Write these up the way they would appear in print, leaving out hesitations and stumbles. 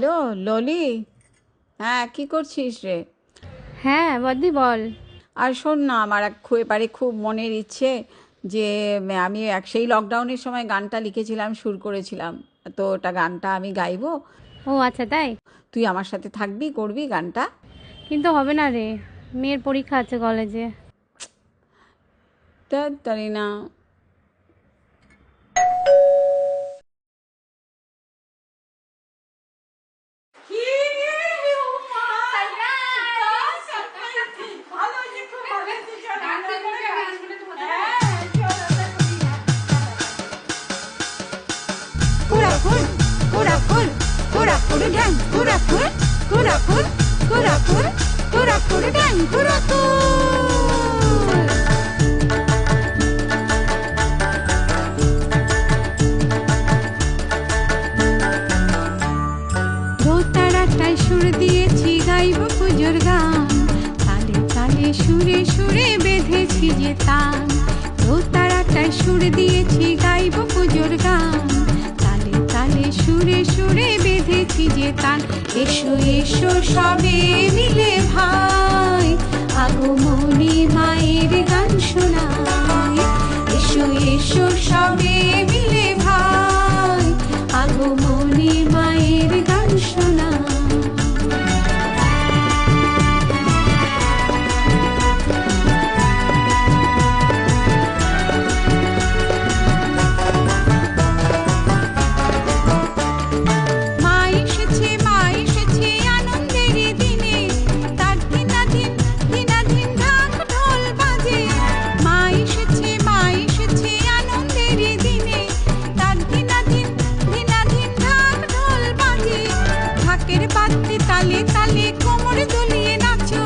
Hello ললি। হ্যাঁ, কি করছিস রে? হ্যাঁ বদ্দি বল। আর শোন না, আমার এবারে খুব মনের ইচ্ছে যে আমি সেই লকডাউনের সময় গানটা লিখেছিলাম, সুর করেছিলাম। তো ওটা গানটা আমি গাইবো। ও আচ্ছা তাই। তুই আমার সাথে থাকবি, করবি গানটা? কিন্তু হবে না রে, মেয়ের পরীক্ষা আছে কলেজে। তাড়াতাড়ি না। Kurapur, kurapur, kurapur dang, kurapur, kurapur, kurapur, kurapur dang, kurapur. দোতারাটায় সুর দিয়েছি গাইব পুজোর গান, তালে তালে সুরে সুরে বেঁধেছি যে তান। দোতারাটায় সুর দিয়েছি গাইব পুজোর গান, তালে তালে সুরে সুরে বেঁধেছি যে তান। এসো এসো সবে মিলে ভাই, আগমনী মায়ের গান শোনাই। এসো এসো সবে মিলে ভাই, আগমনী মায়ের গান শোনাই। মা এসেছে আনন্দের দিনে, তার দিনাধীন দিনাধীন ঢাক ঢোল বাজে। মা এসেছে আনন্দের দিনে, তার দিনাধীন দিনাধীন ঢাক ঢোল বাজে। ঢাকের বাদ্যে তালে তালে কোমর দুলিয়ে নাচো,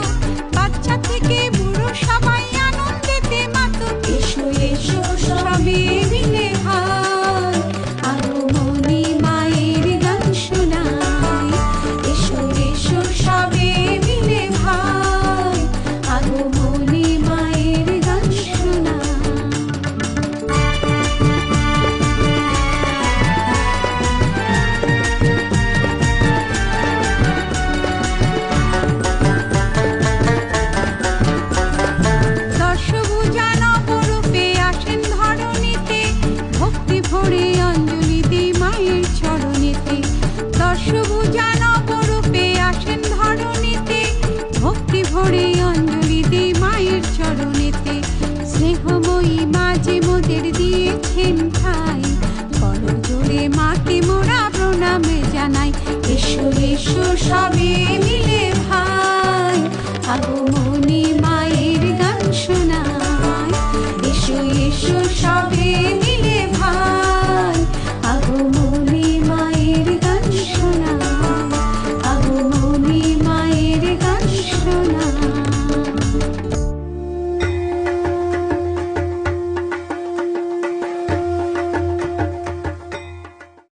বাচ্চা থেকে বুড়ো সবাই আনন্দেতে মাতো। এসো এসো সবে মিলে ভাই, আগমনী মায়ের গান শোনাই। এসো এসো সবে মিলে ভাই, আগমনী মায়ের গান শোনাই। দশভুজা নবরূপে আসেন ধরণীতে, ভক্তি ভরে অঞ্জলি দিই মায়ের চরণেতে। দশভুজা নবরূপে আসেন ধরণীতে, ভক্তি ভরে অঞ্জলি দিই মায়ের চরণেতে। স্নেহময়ী মা যে মোদের দিয়েছেন ঠাই, বড় জোরে মাকে মোরা প্রণাম জানাই। এসো এসো সবে